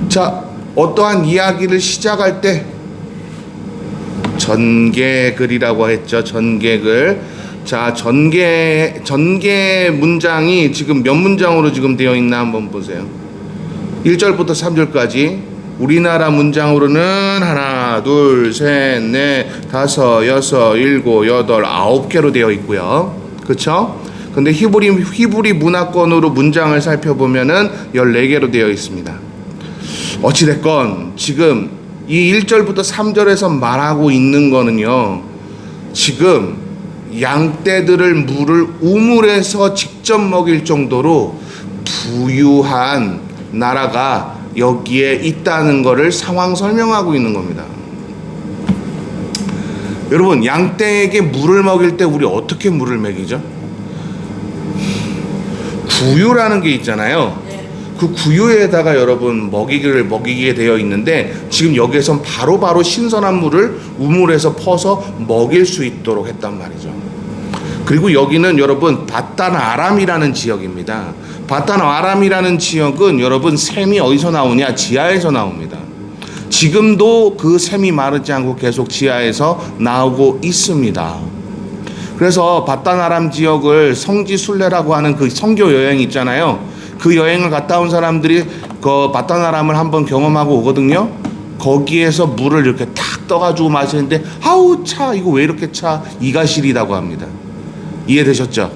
자, 어떠한 이야기를 시작할 때 전개글이라고 했죠. 전개글. 자, 전개 문장이 지금 몇 문장으로 지금 되어 있나 한번 보세요. 1절부터 3절까지 우리나라 문장으로는 하나, 둘, 셋, 넷, 다섯, 여섯, 일곱, 여덟, 9개로 되어 있고요. 그렇죠? 근데 히브리 문화권으로 문장을 살펴보면은 14개로 되어 있습니다. 어찌됐건 지금 이 1절부터 3절에서 말하고 있는 거는요, 지금 양떼들을 물을 우물에서 직접 먹일 정도로 부유한 나라가 여기에 있다는 것을 상황 설명하고 있는 겁니다. 여러분, 양떼에게 물을 먹일 때 우리 어떻게 물을 먹이죠? 구유라는 게 있잖아요. 그 구유에다가 여러분 먹이게 되어 있는데, 지금 여기에선 바로 신선한 물을 우물에서 퍼서 먹일 수 있도록 했단 말이죠. 그리고 여기는 여러분 바단 아람이라는 지역입니다. 바단 아람이라는 지역은 여러분 샘이 어디서 나오냐? 지하에서 나옵니다. 지금도 그 샘이 마르지 않고 계속 지하에서 나오고 있습니다. 그래서 바단 아람 지역을 성지순례라고 하는 그 선교 여행 있잖아요. 그 여행을 갔다 온 사람들이 그 바단 아람을 한번 경험하고 오거든요. 거기에서 물을 이렇게 탁 떠가지고 마시는데, 아우 차, 이거 왜 이렇게 차? 이가 시리다고 합니다. 이해되셨죠?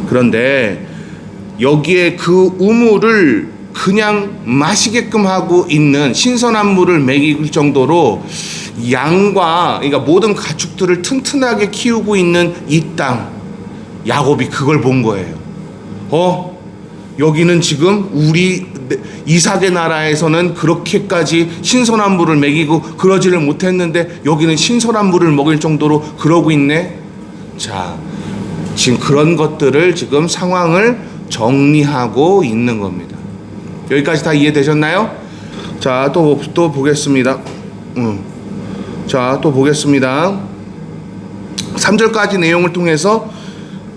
그런데 여기에 그 우물을 그냥 마시게끔 하고 있는, 신선한 물을 먹일 정도로 양과, 그러니까 모든 가축들을 튼튼하게 키우고 있는 이 땅, 야곱이 그걸 본 거예요. 여기는 지금 우리 이삭의 나라에서는 그렇게까지 신선한 물을 먹이고 그러지를 못했는데 여기는 신선한 물을 먹일 정도로 그러고 있네. 자, 지금 그런 것들을 지금 상황을 정리하고 있는 겁니다. 여기까지 다 이해되셨나요? 자, 또 보겠습니다. 자, 또 보겠습니다. 3절까지 내용을 통해서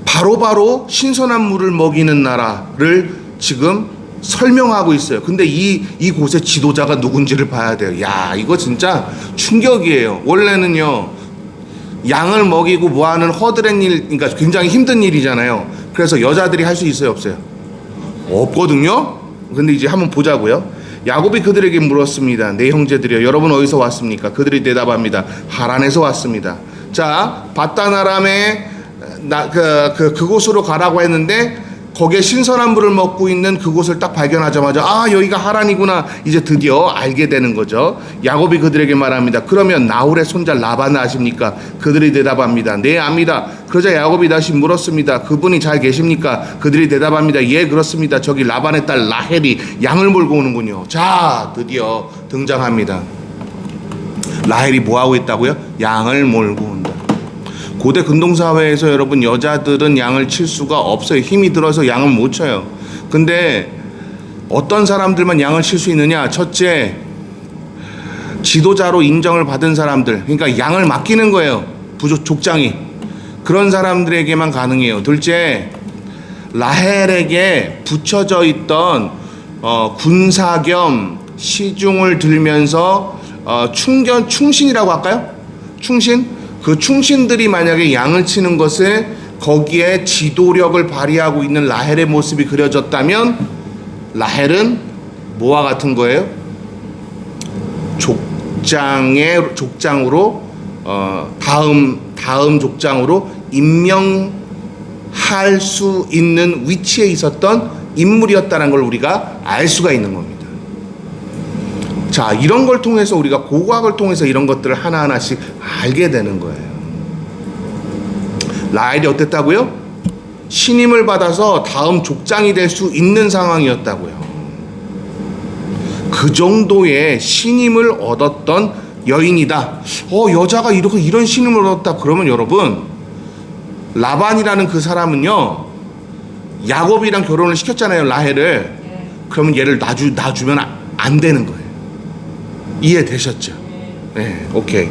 바로 신선한 물을 먹이는 나라를 지금 설명하고 있어요. 근데 이 곳의 지도자가 누군지를 봐야 돼요. 야, 이거 진짜 충격이에요. 원래는요, 양을 먹이고 뭐하는 허드렛 일, 그러니까 굉장히 힘든 일이잖아요. 그래서 여자들이 할 수 있어요, 없어요? 없거든요. 근데 이제 한번 보자고요. 야곱이 그들에게 물었습니다. 네 형제들이여, 여러분 어디서 왔습니까? 그들이 대답합니다. 하란에서 왔습니다. 자, 바단 아람에 그곳으로 가라고 했는데, 거기에 신선한 물을 먹고 있는 그곳을 딱 발견하자마자, 아, 여기가 하란이구나, 이제 드디어 알게 되는 거죠. 야곱이 그들에게 말합니다. 그러면 나홀의 손자 라반을 아십니까? 그들이 대답합니다. 네, 압니다. 그러자 야곱이 다시 물었습니다. 그분이 잘 계십니까? 그들이 대답합니다. 예, 그렇습니다. 저기 라반의 딸 라헬이 양을 몰고 오는군요. 자, 드디어 등장합니다. 라헬이 뭐하고 있다고요? 양을 몰고 온다. 고대 근동사회에서 여러분, 여자들은 양을 칠 수가 없어요. 힘이 들어서 양을 못 쳐요. 근데 어떤 사람들만 양을 칠 수 있느냐? 첫째, 지도자로 인정을 받은 사람들, 그러니까 양을 맡기는 거예요. 족장이. 그런 사람들에게만 가능해요. 둘째, 라헬에게 붙여져 있던 군사 겸 시중을 들면서 충신이라고 할까요? 충신? 그 충신들이 만약에 양을 치는 것에 거기에 지도력을 발휘하고 있는 라헬의 모습이 그려졌다면, 라헬은 뭐와 같은 거예요? 족장으로 다음 족장으로 임명할 수 있는 위치에 있었던 인물이었다는 걸 우리가 알 수가 있는 겁니다. 자, 이런 걸 통해서 우리가 고고학을 통해서 이런 것들을 하나하나씩 알게 되는 거예요. 라헬이 어땠다고요? 신임을 받아서 다음 족장이 될 수 있는 상황이었다고요. 그 정도의 신임을 얻었던 여인이다. 여자가 이런 신임을 얻었다. 그러면 여러분, 라반이라는 그 사람은요, 야곱이랑 결혼을 시켰잖아요, 라헬을. 그러면 얘를 놔주면 안 되는 거예요. 이해되셨죠? 네, 오케이.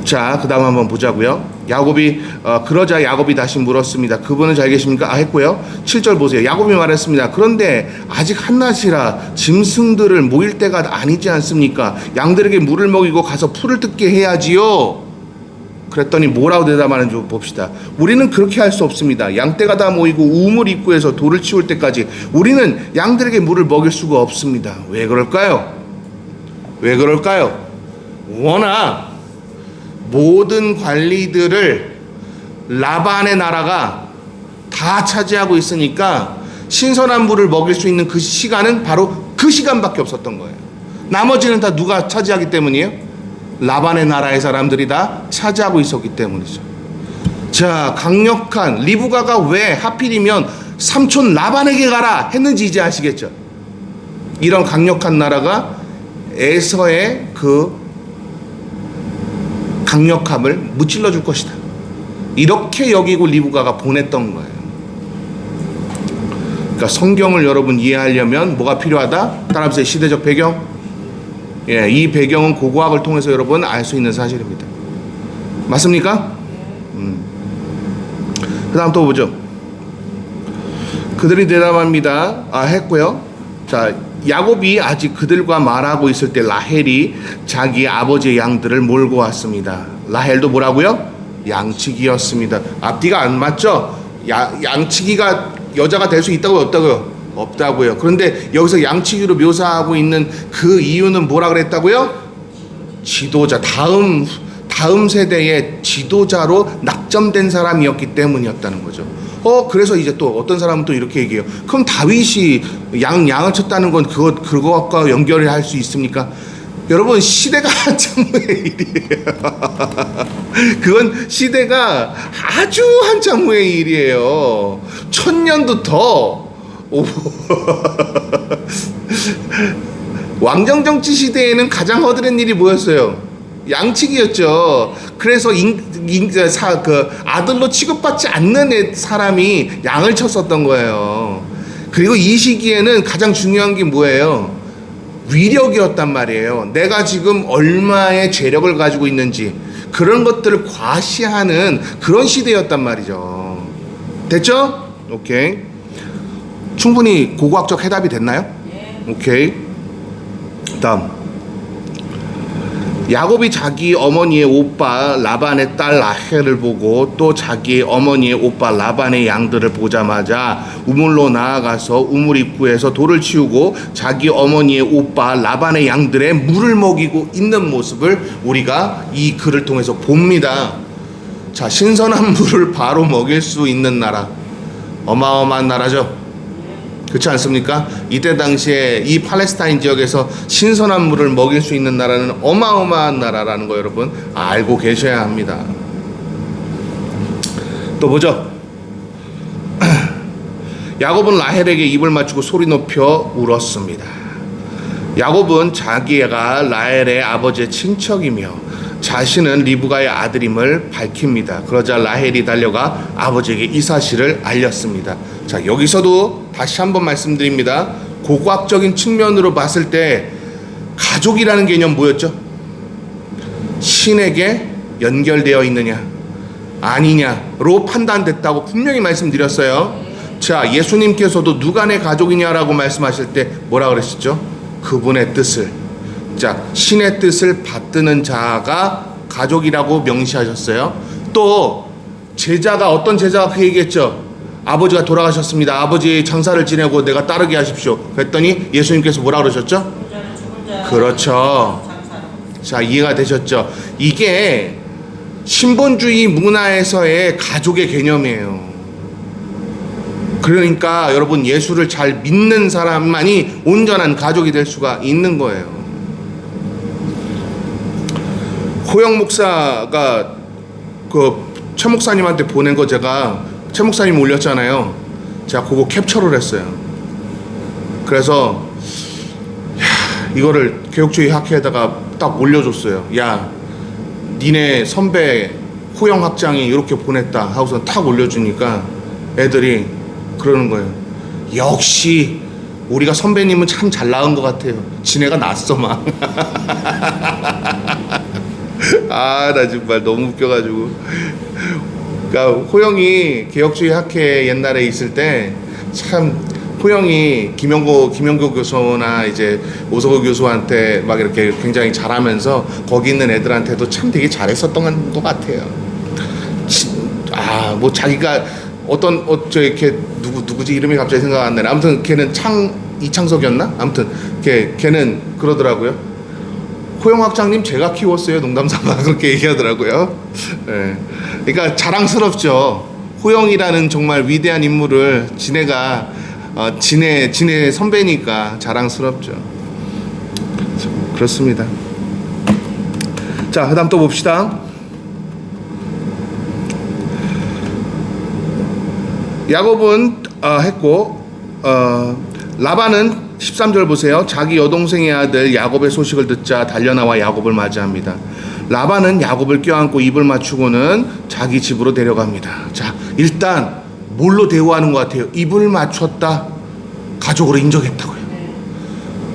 자, 그 다음 한번 보자고요. 야곱이 그러자 야곱이 다시 물었습니다. 그분은 잘 계십니까? 했고요. 7절 보세요. 야곱이 말했습니다. 그런데 아직 한낮이라 짐승들을 모일 때가 아니지 않습니까? 양들에게 물을 먹이고 가서 풀을 뜯게 해야지요. 그랬더니 뭐라고 대답하는지 봅시다. 우리는 그렇게 할 수 없습니다. 양떼가 다 모이고 우물 입구에서 돌을 치울 때까지 우리는 양들에게 물을 먹일 수가 없습니다. 왜 그럴까요? 왜 그럴까요? 워낙 모든 관리들을 라반의 나라가 다 차지하고 있으니까 신선한 물을 먹일 수 있는 그 시간은 바로 그 시간밖에 없었던 거예요. 나머지는 다 누가 차지하기 때문이에요? 라반의 나라의 사람들이 다 차지하고 있었기 때문이죠. 자, 강력한 리브가가 왜 하필이면 삼촌 라반에게 가라 했는지 이제 아시겠죠? 이런 강력한 나라가 에서의 그 강력함을 무찔러 줄 것이다. 이렇게 여기고 리브가가 보냈던 거예요. 그러니까 성경을 여러분 이해하려면 뭐가 필요하다? 따라하세요. 시대적 배경. 예, 이 배경은 고고학을 통해서 여러분 알 수 있는 사실입니다. 맞습니까? 그 다음 또 보죠. 그들이 대답합니다. 했고요. 자, 야곱이 아직 그들과 말하고 있을 때 라헬이 자기 아버지의 양들을 몰고 왔습니다. 라헬도 뭐라고요? 양치기였습니다. 앞뒤가 안 맞죠? 양치기가 여자가 될 수 있다고요? 없다고요? 없다고요. 그런데 여기서 양치기로 묘사하고 있는 그 이유는 뭐라 그랬다고요? 지도자, 다음 세대의 지도자로 낙점된 사람이었기 때문이었다는 거죠. 그래서 이제 또 어떤 사람은 또 이렇게 얘기해요. 그럼 다윗이 양을 쳤다는 건 그것과 연결을 할 수 있습니까? 여러분, 시대가 한참 후의 일이에요. 그건 시대가 아주 한참 후의 일이에요. 1000년도 더. 왕정정치 시대에는 가장 허드렛 일이 뭐였어요? 양치기였죠. 그래서 그 아들로 취급받지 않는 사람이 양을 쳤었던 거예요. 그리고 이 시기에는 가장 중요한 게 뭐예요? 위력이었단 말이에요. 내가 지금 얼마의 재력을 가지고 있는지 그런 것들을 과시하는 그런 시대였단 말이죠. 됐죠? 오케이. 충분히 고고학적 해답이 됐나요? 오케이. 다음. 야곱이 자기 어머니의 오빠 라반의 딸 라헬을 보고 또 자기 어머니의 오빠 라반의 양들을 보자마자 우물로 나아가서 우물 입구에서 돌을 치우고 자기 어머니의 오빠 라반의 양들의 물을 먹이고 있는 모습을 우리가 이 글을 통해서 봅니다. 자, 신선한 물을 바로 먹일 수 있는 나라, 어마어마한 나라죠. 그렇지 않습니까? 이때 당시에 이 팔레스타인 지역에서 신선한 물을 먹일 수 있는 나라는 어마어마한 나라라는 거 여러분 알고 계셔야 합니다. 또 보죠. 야곱은 라헬에게 입을 맞추고 소리 높여 울었습니다. 야곱은 자기가 라헬의 아버지의 친척이며 자신은 리브가의 아들임을 밝힙니다. 그러자 라헬이 달려가 아버지에게 이 사실을 알렸습니다. 자, 여기서도 다시 한번 말씀드립니다. 고고학적인 측면으로 봤을 때 가족이라는 개념 뭐였죠? 신에게 연결되어 있느냐 아니냐로 판단됐다고 분명히 말씀드렸어요. 자, 예수님께서도 누가 내 가족이냐라고 말씀하실 때 뭐라 그러셨죠? 그분의 뜻을, 자, 신의 뜻을 받드는 자가 가족이라고 명시하셨어요. 또 제자가, 어떤 제자가 그 얘기했죠? 아버지가 돌아가셨습니다. 아버지 장사를 지내고 내가 따르게 하십시오. 그랬더니 예수님께서 뭐라 그러셨죠? 그렇죠. 자, 이해가 되셨죠? 이게 신본주의 문화에서의 가족의 개념이에요. 그러니까 여러분, 예수를 잘 믿는 사람만이 온전한 가족이 될 수가 있는 거예요. 호영 목사가 그 최 목사님한테 보낸 거 제가 최 목사님 올렸잖아요. 제가 그거 캡처를 했어요. 그래서 이거를 개혁주의 학회에다가 딱 올려줬어요. 야, 니네 선배 호영 학장이 이렇게 보냈다 하고서 탁 올려주니까 애들이 그러는 거예요. 역시 우리가 선배님은 참 잘 나은 것 같아요. 지네가 낫어 막. 나 정말 너무 웃겨가지고. 그러니까 호영이 개혁주의 학회 옛날에 있을 때 참 호영이 김영고 교수나 이제 오석호 교수한테 막 이렇게 굉장히 잘하면서 거기 있는 애들한테도 참 되게 잘했었던 것 같아요. 뭐 자기가 저 이렇게 누구지 이름이 갑자기 생각 안 나네. 아무튼 걔는 이창석이었나? 아무튼 걔는 그러더라고요. 호영 학장님 제가 키웠어요. 농담삼아 그렇게 얘기하더라고요. 네. 그러니까 자랑스럽죠. 호영이라는 정말 위대한 인물을 지네가 지네 선배니까 자랑스럽죠. 그렇습니다. 자, 그다음 또 봅시다. 야곱은 했고 라반은 13절 보세요. 자기 여동생의 아들 야곱의 소식을 듣자 달려나와 야곱을 맞이합니다. 라반은 야곱을 껴안고 입을 맞추고는 자기 집으로 데려갑니다. 자, 일단 뭘로 대우하는 것 같아요? 입을 맞췄다. 가족으로 인정했다고요.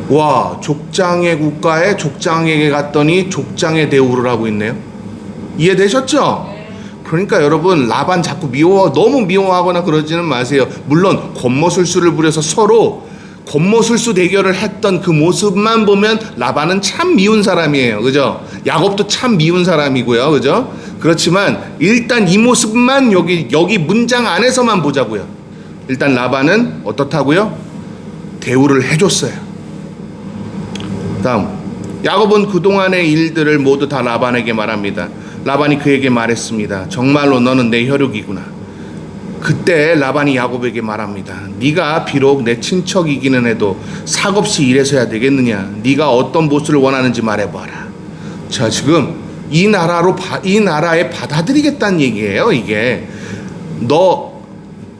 와, 족장의 국가에 족장에게 갔더니 족장의 대우를 하고 있네요. 이해되셨죠? 그러니까 여러분 라반 자꾸 너무 미워하거나 그러지는 마세요. 물론 권모술수를 부려서 서로 권모술수 대결을 했던 그 모습만 보면 라반은 참 미운 사람이에요. 그죠? 야곱도 참 미운 사람이고요. 그죠? 그렇지만 일단 이 모습만 여기 문장 안에서만 보자고요. 일단 라반은 어떻다고요? 대우를 해줬어요. 다음, 야곱은 그동안의 일들을 모두 다 라반에게 말합니다. 라반이 그에게 말했습니다. 정말로 너는 내 혈육이구나. 그때 라반이 야곱에게 말합니다. 네가 비록 내 친척이기는 해도 삭없이 일해서야 되겠느냐. 네가 어떤 보수를 원하는지 말해봐라. 자, 지금 이 나라에 받아들이겠다는 얘기예요. 이게 너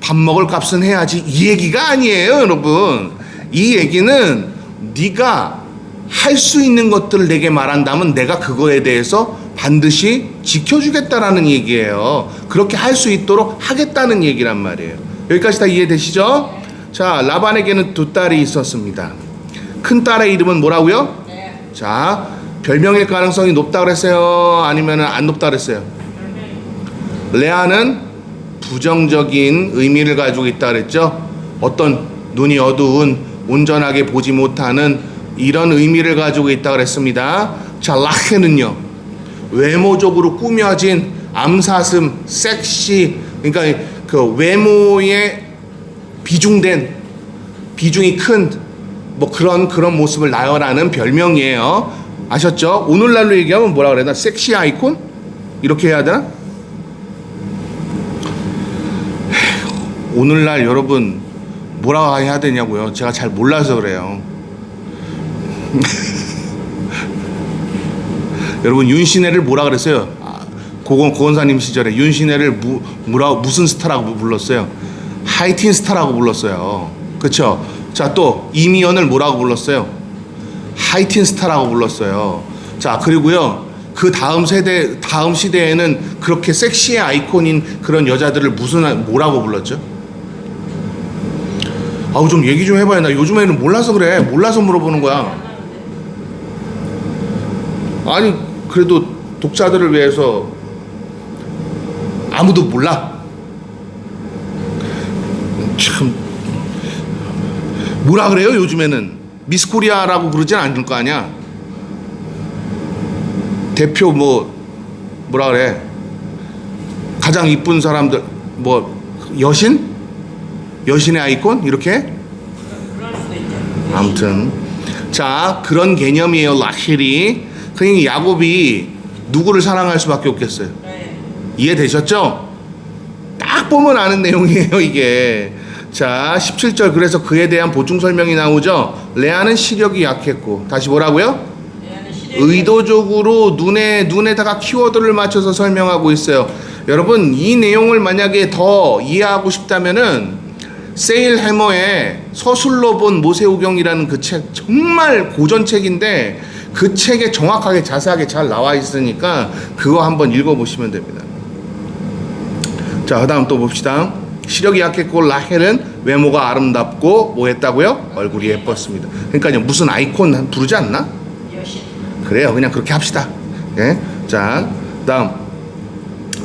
밥 먹을 값은 해야지 이 얘기가 아니에요, 여러분. 이 얘기는 네가 할 수 있는 것들을 내게 말한다면 내가 그거에 대해서 반드시 지켜주겠다라는 얘기예요. 그렇게 할 수 있도록 하겠다는 얘기란 말이에요. 여기까지 다 이해되시죠? 자, 라반에게는 두 딸이 있었습니다. 큰 딸의 이름은 뭐라고요? 네. 자, 별명일 가능성이 높다 그랬어요? 아니면 안 높다 그랬어요? 레아는 부정적인 의미를 가지고 있다 그랬죠? 어떤 눈이 어두운 온전하게 보지 못하는 이런 의미를 가지고 있다 그랬습니다. 자, 라헬은요, 외모적으로 꾸며진 암사슴, 섹시, 그러니까 그 외모에 비중이 큰 뭐 그런 모습을 나열하는 별명이에요. 아셨죠? 오늘날로 얘기하면 뭐라 그래야 되나? 섹시 아이콘? 이렇게 해야 되나? 오늘날 여러분 뭐라 해야 되냐고요? 제가 잘 몰라서 그래요. 여러분 윤신혜를 뭐라 그랬어요? 고건사님 시절에 윤신혜를 무슨 스타라고 불렀어요? 하이틴 스타라고 불렀어요. 그렇죠? 자, 또 이미연을 뭐라고 불렀어요? 하이틴 스타라고 불렀어요. 자, 그리고요, 그 다음 시대에는 그렇게 섹시의 아이콘인 그런 여자들을 뭐라고 불렀죠? 좀 얘기 좀 해봐요. 나 요즘에는 몰라서 그래. 몰라서 물어보는 거야. 아니, 그래도 독자들을 위해서 아무도 몰라. 참 뭐라 그래요? 요즘에는 미스코리아라고 그러진 않을 거 아니야. 대표 뭐라 그래? 가장 이쁜 사람들 여신의 아이콘 이렇게? 아무튼 자, 그런 개념이에요. 라헬이. 그러니까 야곱이 누구를 사랑할 수밖에 없겠어요. 이해되셨죠? 딱 보면 아는 내용이에요, 이게. 자, 17절. 그래서 그에 대한 보충 설명이 나오죠. 레아는 시력이 약했고, 다시 뭐라고요? 의도적으로 눈에다가 키워드를 맞춰서 설명하고 있어요. 여러분, 이 내용을 만약에 더 이해하고 싶다면은 세일 해머의 서술로 본 모세오경이라는 그 책, 정말 고전책인데 그 책에 정확하게 자세하게 잘 나와 있으니까 그거 한번 읽어보시면 됩니다. 자, 그 다음 또 봅시다. 시력이 약했고 라헬은 외모가 아름답고 뭐 했다고요? 얼굴이 예뻤습니다. 그러니까요, 무슨 아이콘 부르지 않나? 그래요, 그냥 그렇게 합시다. 네? 자, 다음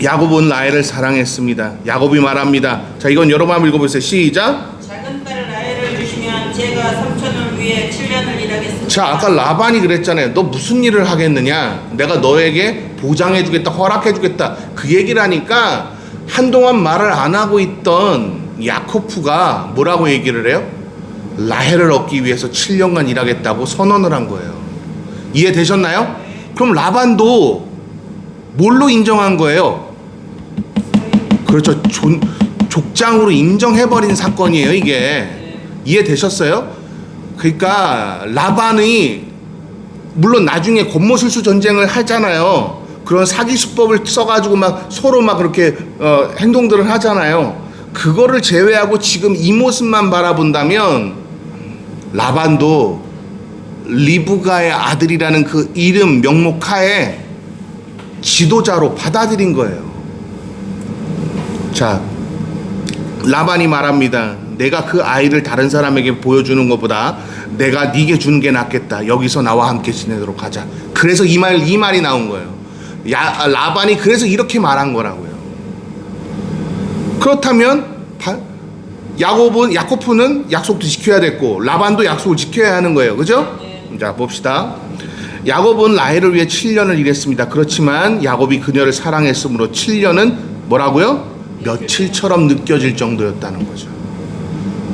야곱은 라헬을 사랑했습니다. 야곱이 말합니다. 자, 이건 여러분 한번 읽어보세요. 시작. 작은 딸 라헬을 주시면 제가 삼촌을 위해 7년을 일하겠습니다. 자, 아까 라반이 그랬잖아요. 너 무슨 일을 하겠느냐? 내가 너에게 보장해주겠다, 허락해주겠다. 그 얘기를 하니까 한동안 말을 안 하고 있던 야코프가 뭐라고 얘기를 해요? 라헬을 얻기 위해서 7년간 일하겠다고 선언을 한 거예요. 이해되셨나요? 그럼 라반도 뭘로 인정한 거예요? 그렇죠. 족장으로 인정해버린 사건이에요, 이게. 이해되셨어요? 그러니까 라반이 물론 나중에 권모술수 전쟁을 하잖아요. 그런 사기 수법을 써가지고 막 서로 막 그렇게 행동들을 하잖아요. 그거를 제외하고 지금 이 모습만 바라본다면 라반도 리브가의 아들이라는 그 이름 명목하에 지도자로 받아들인 거예요. 자, 라반이 말합니다. 내가 그 아이를 다른 사람에게 보여주는 것보다 내가 네게 주는 게 낫겠다. 여기서 나와 함께 지내도록 하자. 그래서 이 말이 나온 거예요. 라반이 그래서 이렇게 말한 거라고요. 그렇다면 야코프는 약속도 지켜야 됐고 라반도 약속을 지켜야 하는 거예요. 그죠? 자, 봅시다. 야곱은 라헬을 위해 7년을 일했습니다. 그렇지만 야곱이 그녀를 사랑했으므로 7년은 뭐라고요? 며칠처럼 느껴질 정도였다는 거죠.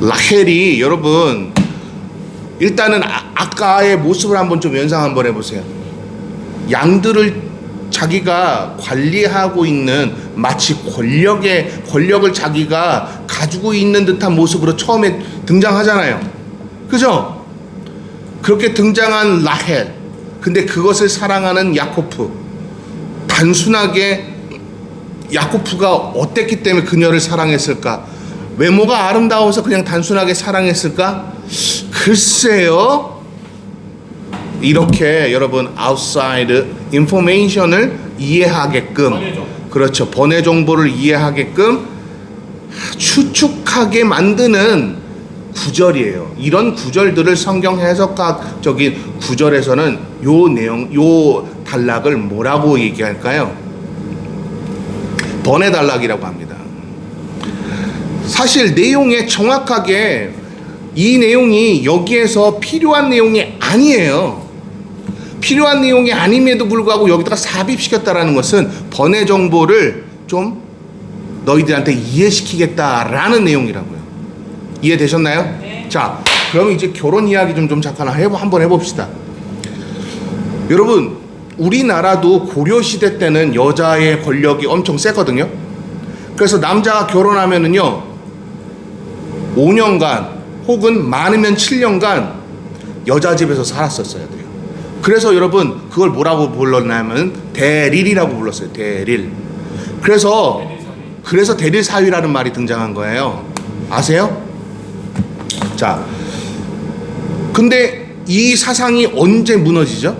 라헬이 여러분 일단은 아까의 모습을 한번 좀 연상 한번 해보세요. 양들을 자기가 관리하고 있는 마치 권력을 자기가 가지고 있는 듯한 모습으로 처음에 등장하잖아요. 그죠? 그렇게 등장한 라헬. 근데 그것을 사랑하는 야코프. 단순하게 야코프가 어땠기 때문에 그녀를 사랑했을까? 외모가 아름다워서 그냥 단순하게 사랑했을까? 글쎄요. 이렇게 여러분 outside information을 이해하게끔 그렇죠. 번외 정보를 이해하게끔 추측하게 만드는 구절이에요. 이런 구절들을 성경 해석학적인 구절에서는 요 내용, 요 단락을 뭐라고 얘기할까요? 번외 단락이라고 합니다. 사실 내용에 정확하게 이 내용이 여기에서 필요한 내용이 아니에요. 필요한 내용이 아님에도 불구하고 여기다가 삽입시켰다라는 것은 번외 정보를 좀 너희들한테 이해시키겠다라는 내용이라고요. 이해되셨나요? 네. 자, 그럼 이제 결혼 이야기 좀 잠깐 한번 해봅시다. 여러분, 우리나라도 고려시대 때는 여자의 권력이 엄청 셌거든요. 그래서 남자가 결혼하면은요 5년간 혹은 많으면 7년간 여자 집에서 살았었어야 돼요. 그래서 여러분 그걸 뭐라고 불렀냐면 대릴이라고 불렀어요. 대릴. 그래서 대릴 사위라는 말이 등장한 거예요. 아세요? 자, 근데 이 사상이 언제 무너지죠?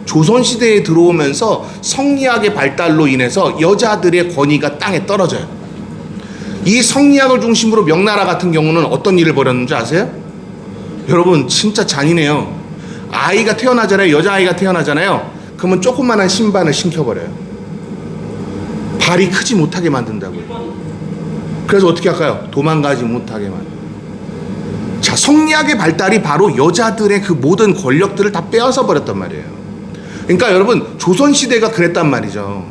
조선시대에 들어오면서 성리학의 발달로 인해서 여자들의 권위가 땅에 떨어져요. 이 성리학을 중심으로 명나라 같은 경우는 어떤 일을 벌였는지 아세요? 여러분 진짜 잔인해요. 아이가 태어나잖아요. 여자아이가 태어나잖아요. 그러면 조그만한 신반을 신겨버려요. 발이 크지 못하게 만든다고요. 그래서 어떻게 할까요? 도망가지 못하게 만들어요. 자, 성리학의 발달이 바로 여자들의 그 모든 권력들을 다 빼앗아 버렸단 말이에요. 그러니까 여러분 조선시대가 그랬단 말이죠.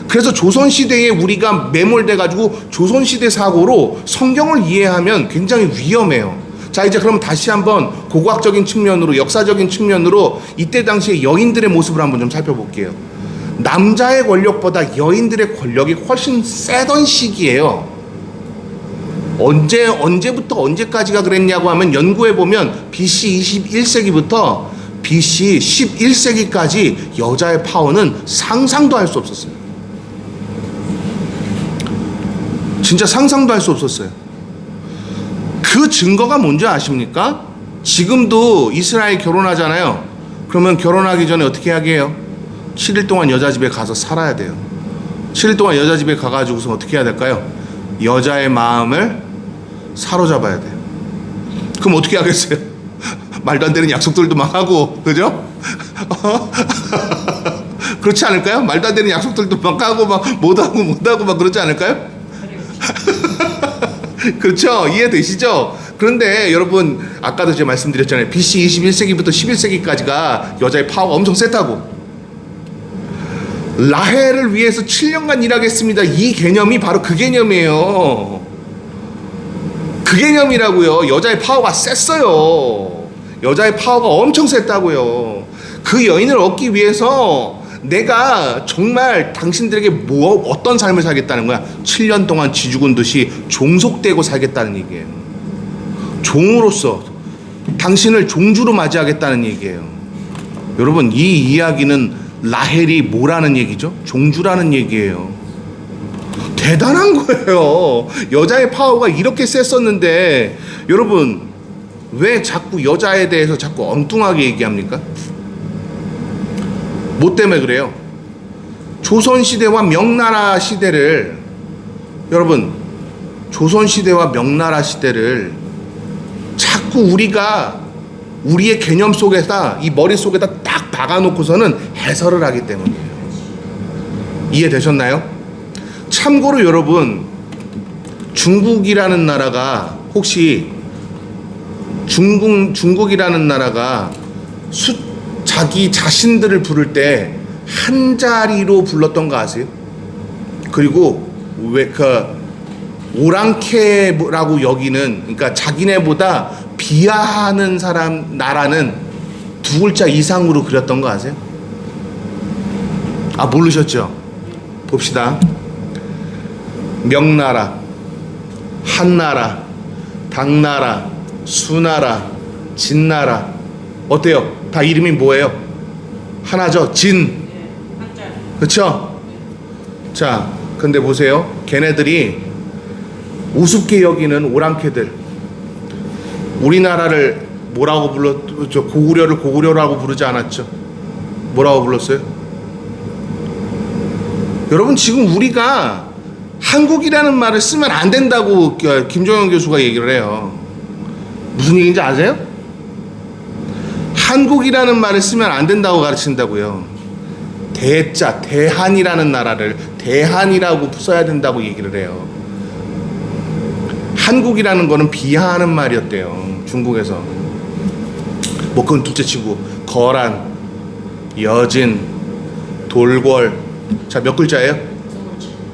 그래서 조선시대에 우리가 매몰돼 가지고 조선시대 사고로 성경을 이해하면 굉장히 위험해요. 자, 이제 그럼 다시 한번 고고학적인 측면으로 역사적인 측면으로 이때 당시에 여인들의 모습을 한번 좀 살펴볼게요. 남자의 권력보다 여인들의 권력이 훨씬 세던 시기예요. 언제부터 언제까지가 그랬냐고 하면 연구해 보면 BC 21세기부터 BC 11세기까지 여자의 파워는 상상도 할 수 없었어요. 진짜 상상도 할 수 없었어요. 그 증거가 뭔지 아십니까? 지금도 이스라엘 결혼하잖아요. 그러면 결혼하기 전에 어떻게 하게 해요? 7일 동안 여자 집에 가서 살아야 돼요. 7일 동안 여자 집에 가가지고서 어떻게 해야 될까요? 여자의 마음을 사로잡아야 돼요. 그럼 어떻게 하겠어요? 말도 안 되는 약속들도 막 하고, 그죠? 그렇지 않을까요? 말도 안 되는 약속들도 막 하고 막 못하고 막 그러지 않을까요? 그렇죠? 이해되시죠? 그런데 여러분 아까도 제가 말씀드렸잖아요. BC 21세기부터 11세기까지가 여자의 파워가 엄청 셌다고. 라헬을 위해서 7년간 일하겠습니다. 이 개념이 바로 그 개념이에요. 그 개념이라고요. 여자의 파워가 셌어요. 여자의 파워가 엄청 셌다고요. 그 여인을 얻기 위해서 내가 정말 당신들에게 어떤 삶을 살겠다는 거야. 7년 동안 쥐죽은 듯이 종속되고 살겠다는 얘기예요. 종으로서 당신을 종주로 맞이하겠다는 얘기예요. 여러분, 이 이야기는 라헬이 뭐라는 얘기죠? 종주라는 얘기예요. 대단한 거예요. 여자의 파워가 이렇게 셌었는데 여러분 왜 자꾸 여자에 대해서 자꾸 엉뚱하게 얘기합니까? 뭐 때문에 그래요? 조선시대와 명나라 시대를 여러분 조선시대와 명나라 시대를 자꾸 우리가 우리의 개념 속에다 이 머릿속에다 딱 박아놓고서는 해설을 하기 때문이에요. 이해되셨나요? 참고로 여러분 중국이라는 나라가 혹시 중국이라는 나라가 자기 자신들을 부를 때 한 자리로 불렀던 거 아세요? 그리고 왜 그 오랑캐라고 여기는 그러니까 자기네보다 비하하는 사람 나라는 두 글자 이상으로 그렸던 거 아세요? 아 모르셨죠? 봅시다. 명나라, 한나라, 당나라, 수나라, 진나라. 어때요? 다 이름이 뭐예요? 하나죠. 진. 그렇죠? 자, 근데 보세요. 걔네들이 우습게 여기는 오랑캐들. 우리나라를 뭐라고 불렀죠? 고구려를 고구려라고 부르지 않았죠? 뭐라고 불렀어요? 여러분 지금 우리가 한국이라는 말을 쓰면 안 된다고 김종현 교수가 얘기를 해요. 무슨 얘기인지 아세요? 한국이라는 말을 쓰면 안 된다고 가르친다고요. 대자, 대한이라는 나라를 대한이라고 써야 된다고 얘기를 해요. 한국이라는 거는 비하하는 말이었대요. 중국에서. 뭐 그건 둘째치고 거란, 여진, 돌궐. 자, 몇 글자예요?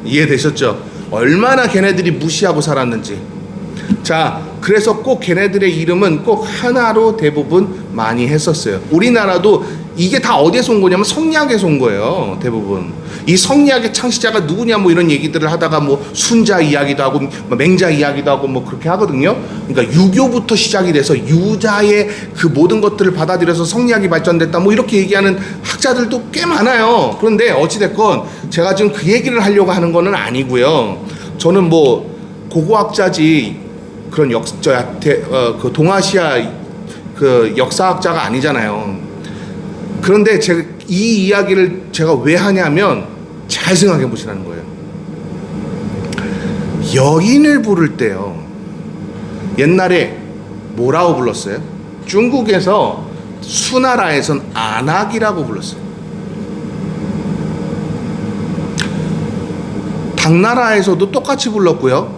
이해되셨죠? 얼마나 걔네들이 무시하고 살았는지. 자, 그래서 꼭 걔네들의 이름은 꼭 하나로 대부분 많이 했었어요. 우리나라도 이게 다 어디에서 온 거냐면 성리학에서 온 거예요. 대부분. 이 성리학의 창시자가 누구냐 뭐 이런 얘기들을 하다가 뭐 순자 이야기도 하고 뭐 맹자 이야기도 하고 뭐 그렇게 하거든요. 그러니까 유교부터 시작이 돼서 유자의 그 모든 것들을 받아들여서 성리학이 발전됐다 뭐 이렇게 얘기하는 학자들도 꽤 많아요. 그런데 어찌됐건 제가 지금 그 얘기를 하려고 하는 거는 아니고요. 저는 뭐 고고학자지 그런 그 동아시아 그 역사학자가 아니잖아요. 그런데 제가 이 이야기를 제가 왜 하냐면 잘 생각해 보시라는 거예요. 여인을 부를 때요. 옛날에 뭐라고 불렀어요? 중국에서 수나라에선 안악이라고 불렀어요. 당나라에서도 똑같이 불렀고요.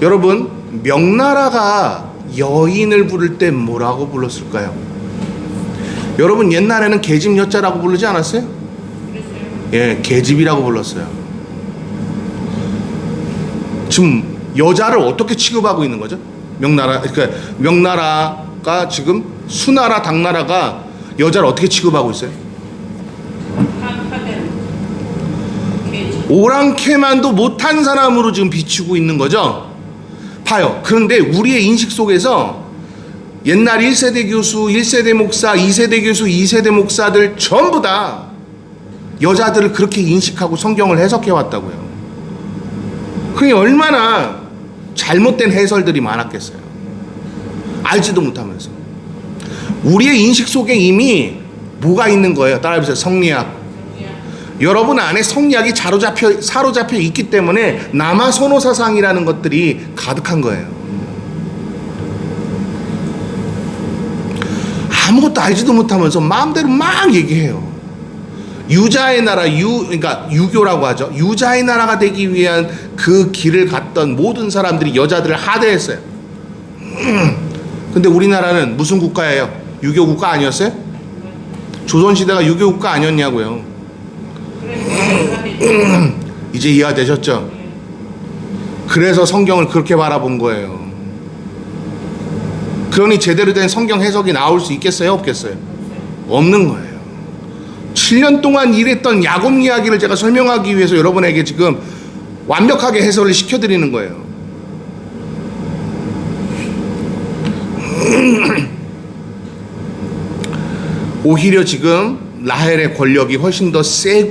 여러분 명나라가 여인을 부를 때 뭐라고 불렀을까요? 여러분 옛날에는 계집 여자라고 부르지 않았어요? 예, 계집이라고 불렀어요. 지금 여자를 어떻게 취급하고 있는 거죠? 그러니까 명나라가 지금 수나라, 당나라가 여자를 어떻게 취급하고 있어요? 오랑캐만도 못한 사람으로 지금 비추고 있는 거죠? 봐요. 그런데 우리의 인식 속에서 옛날 1세대 교수, 1세대 목사, 2세대 교수, 2세대 목사들 전부 다 여자들을 그렇게 인식하고 성경을 해석해 왔다고요. 그게 얼마나 잘못된 해설들이 많았겠어요. 알지도 못하면서. 우리의 인식 속에 이미 뭐가 있는 거예요? 따라해보세요. 성리학. 여러분 안에 성리학이 사로잡혀 있기 때문에 남아 선호 사상이라는 것들이 가득한 거예요. 아무것도 알지도 못하면서 마음대로 막 얘기해요. 유자의 나라, 그러니까 유교라고 하죠. 유자의 나라가 되기 위한 그 길을 갔던 모든 사람들이 여자들을 하대했어요. 근데 우리나라는 무슨 국가예요? 유교 국가 아니었어요? 조선시대가 유교 국가 아니었냐고요. 이제 이해가 되셨죠? 그래서 성경을 그렇게 바라본 거예요. 그러니 제대로 된 성경 해석이 나올 수 있겠어요? 없겠어요? 없는 거예요. 7년 동안 일했던 야곱 이야기를 제가 설명하기 위해서 여러분에게 지금 완벽하게 해설을 시켜드리는 거예요. 오히려 지금 라헬의 권력이 훨씬 더 세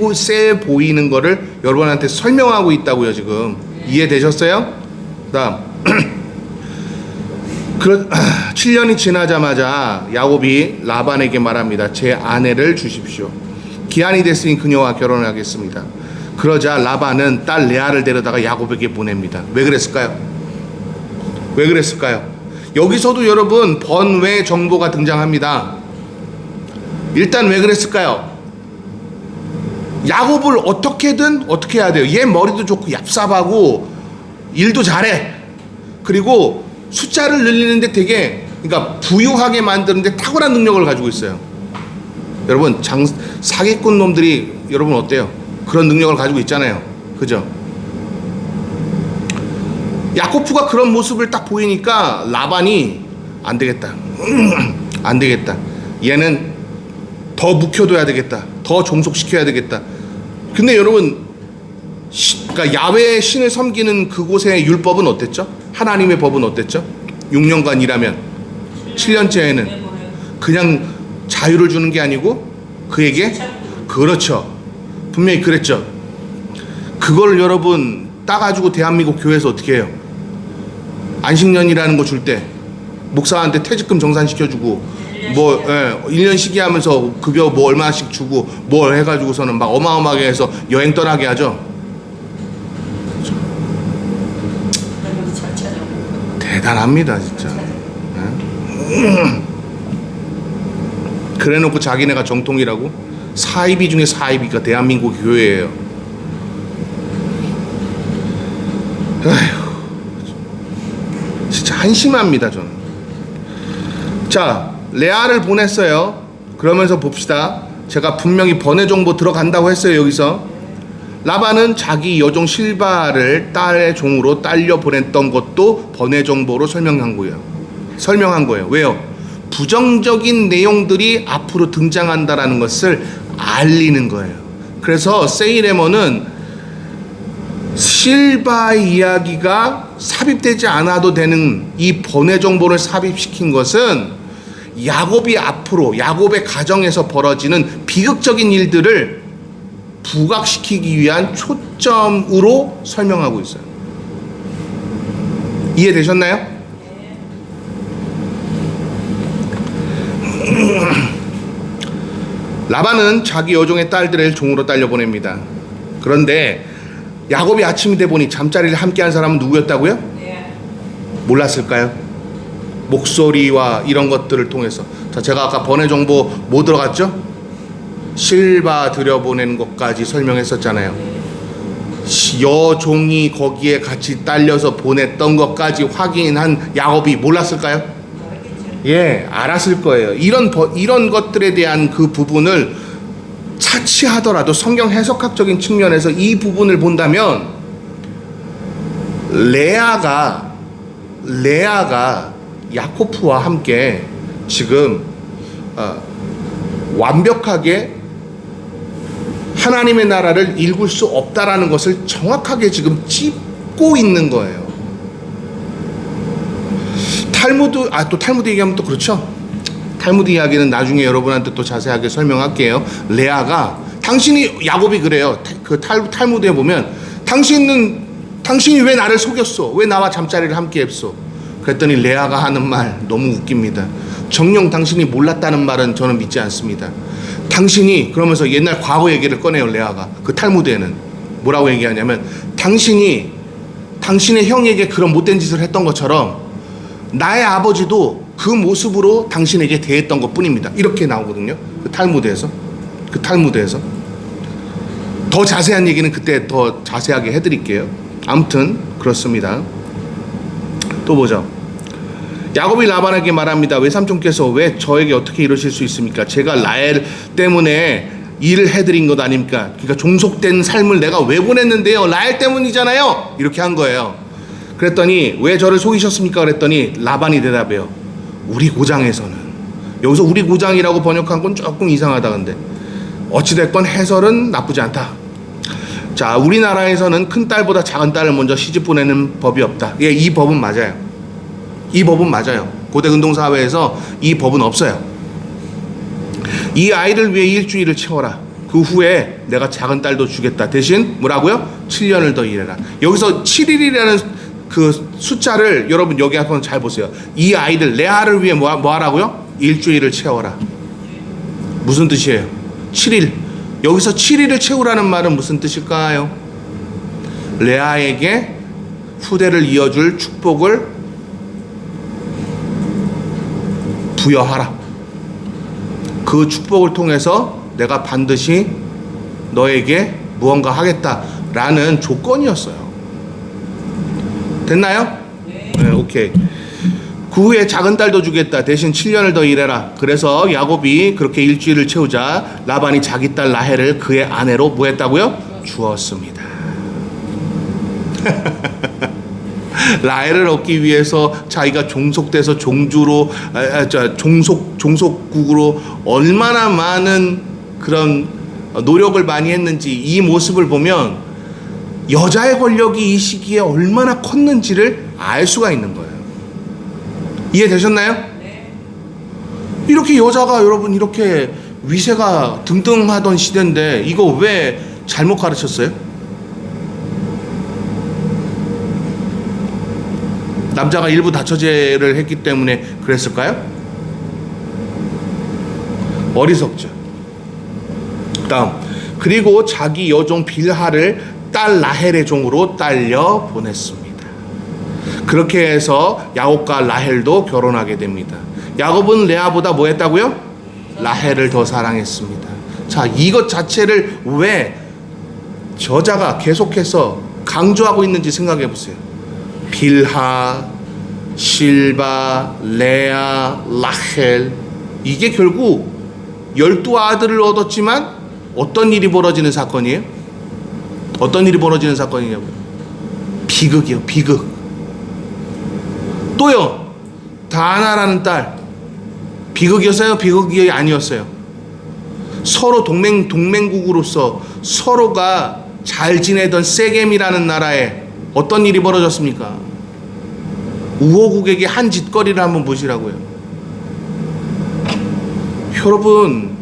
보이는 거를 여러분한테 설명하고 있다고요. 지금 이해되셨어요? 그다음 7년이 지나자마자 야곱이 라반에게 말합니다. 제 아내를 주십시오. 기한이 됐으니 그녀와 결혼을 하겠습니다. 그러자 라반은 딸 레아를 데려다가 야곱에게 보냅니다. 왜 그랬을까요? 왜 그랬을까요? 여기서도 여러분 번외 정보가 등장합니다. 일단 왜 그랬을까요? 야곱을 어떻게든 어떻게 해야 돼요? 얘 머리도 좋고 얍삽하고 일도 잘해. 그리고 숫자를 늘리는데 되게, 그러니까 부유하게 만드는데 탁월한 능력을 가지고 있어요. 여러분 사기꾼 놈들이 여러분 어때요? 그런 능력을 가지고 있잖아요. 그죠? 야코프가 그런 모습을 딱 보이니까 라반이 안 되겠다. 안 되겠다. 얘는 더 묵혀둬야 되겠다. 더 종속시켜야 되겠다. 근데 여러분, 그러니까 야훼의 신을 섬기는 그곳의 율법은 어땠죠? 하나님의 법은 어땠죠? 6년간 일하면 7년째에는 그냥 자유를 주는 게 아니고 그에게, 그렇죠, 분명히 그랬죠. 그걸 여러분 따가지고 대한민국 교회에서 어떻게 해요? 안식년이라는 거 줄 때 목사한테 퇴직금 정산시켜주고 뭐 1년 시기 하면서 급여 뭐 얼마씩 주고 뭘 해가지고서는 막 어마어마하게 해서 여행 떠나게 하죠. 대단합니다 진짜. 그래놓고 자기네가 정통이라고? 사이비 중에 사이비가 대한민국 교회예요. 아휴, 진짜 한심합니다 저는. 자, 레아를 보냈어요. 그러면서 봅시다. 제가 분명히 번외 정보 들어간다고 했어요. 여기서 라반은 자기 여종 실바를 딸의 종으로 딸려 보냈던 것도 번외 정보로 설명한 거예요. 왜요? 부정적인 내용들이 앞으로 등장한다라는 것을 알리는 거예요. 그래서 세이레몬은 실바의 이야기가 삽입되지 않아도 되는 이 번외 정보를 삽입시킨 것은 야곱이 앞으로 야곱의 가정에서 벌어지는 비극적인 일들을 부각시키기 위한 초점으로 설명하고 있어요. 이해되셨나요? 라반은 자기 여종의 딸들을 종으로 딸려 보냅니다. 그런데 야곱이 아침이 돼 보니 잠자리를 함께한 사람은 누구였다고요? 네. 몰랐을까요? 목소리와 이런 것들을 통해서. 자, 제가 아까 번외 정보 뭐 들어갔죠? 실바 들여보내는 것까지 설명했었잖아요. 여종이 거기에 같이 딸려서 보냈던 것까지 확인한 야곱이 몰랐을까요? 예, 알았을 거예요. 이런 것들에 대한 그 부분을 차치하더라도 성경 해석학적인 측면에서 이 부분을 본다면 레아가 야코프와 함께 지금 완벽하게 하나님의 나라를 일굴 수 없다라는 것을 정확하게 지금 짚고 있는 거예요. 또 탈무드 얘기하면 또 그렇죠. 탈무드 이야기는 나중에 여러분한테 또 자세하게 설명할게요. 레아가, 당신이, 야곱이 그래요. 그 탈무드에 보면 당신이 왜 나를 속였어? 왜 나와 잠자리를 함께 했어? 그랬더니 레아가 하는 말 너무 웃깁니다. 정녕 당신이 몰랐다는 말은 저는 믿지 않습니다. 당신이, 그러면서 옛날 과거 얘기를 꺼내요. 레아가 그 탈무드에는 뭐라고 얘기하냐면, 당신이 당신의 형에게 그런 못된 짓을 했던 것처럼 나의 아버지도 그 모습으로 당신에게 대했던 것 뿐입니다. 이렇게 나오거든요. 그 탈무드에서. 더 자세한 얘기는 그때 더 자세하게 해드릴게요. 아무튼 그렇습니다. 또 보죠. 야곱이 라반에게 말합니다. 외삼촌께서 왜 저에게 어떻게 이러실 수 있습니까? 제가 라헬 때문에 일을 해드린 것 아닙니까? 그러니까 종속된 삶을 내가 왜 보냈는데요? 라헬 때문이잖아요. 이렇게 한 거예요. 그랬더니 왜 저를 속이셨습니까? 그랬더니 라반이 대답해요. 우리 고장에서는, 여기서 우리 고장이라고 번역한 건 조금 이상하다. 근데 어찌됐건 해설은 나쁘지 않다. 자, 우리나라에서는 큰 딸보다 작은 딸을 먼저 시집 보내는 법이 없다. 예, 이 법은 맞아요. 이 법은 맞아요. 고대 근동사회에서 이 법은 없어요. 이 아이를 위해 일주일을 채워라. 그 후에 내가 작은 딸도 주겠다. 대신 뭐라고요? 7년을 더 일해라. 여기서 7일이라는 그 숫자를 여러분 여기 한번 잘 보세요. 이 아이들 레아를 위해 뭐 하라고요? 일주일을 채워라. 무슨 뜻이에요? 7일. 여기서 7일을 채우라는 말은 무슨 뜻일까요? 레아에게 후대를 이어줄 축복을 부여하라. 그 축복을 통해서 내가 반드시 너에게 무언가 하겠다라는 조건이었어요. 됐나요? 네, 오케이. 그 후에 작은 딸도 주겠다. 대신 7년을 더 일해라. 그래서 야곱이 그렇게 일주일을 채우자 라반이 자기 딸 라헬을 그의 아내로 뭐 했다고요? 주었습니다. 라헬을 얻기 위해서 자기가 종속돼서 종주로 종속국으로 얼마나 많은 그런 노력을 많이 했는지 이 모습을 보면 여자의 권력이 이 시기에 얼마나 컸는지를 알 수가 있는 거예요. 이해되셨나요? 네. 이렇게 여자가 여러분 이렇게 위세가 등등하던 시대인데 이거 왜 잘못 가르쳤어요? 남자가 일부 다처제를 했기 때문에 그랬을까요? 어리석죠. 다음, 그리고 자기 여종 빌하를 딸 라헬의 종으로 딸려 보냈습니다. 그렇게 해서 야곱과 라헬도 결혼하게 됩니다. 야곱은 레아보다 뭐 했다고요? 라헬을 더 사랑했습니다. 자, 이것 자체를 왜 저자가 계속해서 강조하고 있는지 생각해 보세요. 빌하, 실바, 레아, 라헬, 이게 결국 12아들을 얻었지만 어떤 일이 벌어지는 사건이에요? 어떤 일이 벌어지는 사건이냐고요? 비극이요, 비극. 또요, 다나라는 딸, 비극이었어요? 비극이 아니었어요? 서로 동맹국으로서 서로가 잘 지내던 세겜이라는 나라에 어떤 일이 벌어졌습니까? 우호국에게 한 짓거리를 한번 보시라고요. 여러분,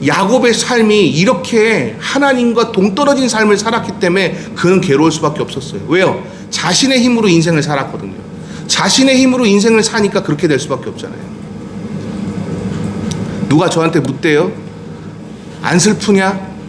야곱의 삶이 이렇게 하나님과 동떨어진 삶을 살았기 때문에 그는 괴로울 수밖에 없었어요. 왜요? 자신의 힘으로 인생을 살았거든요. 자신의 힘으로 인생을 사니까 그렇게 될 수밖에 없잖아요. 누가 저한테 묻대요. 안 슬프냐?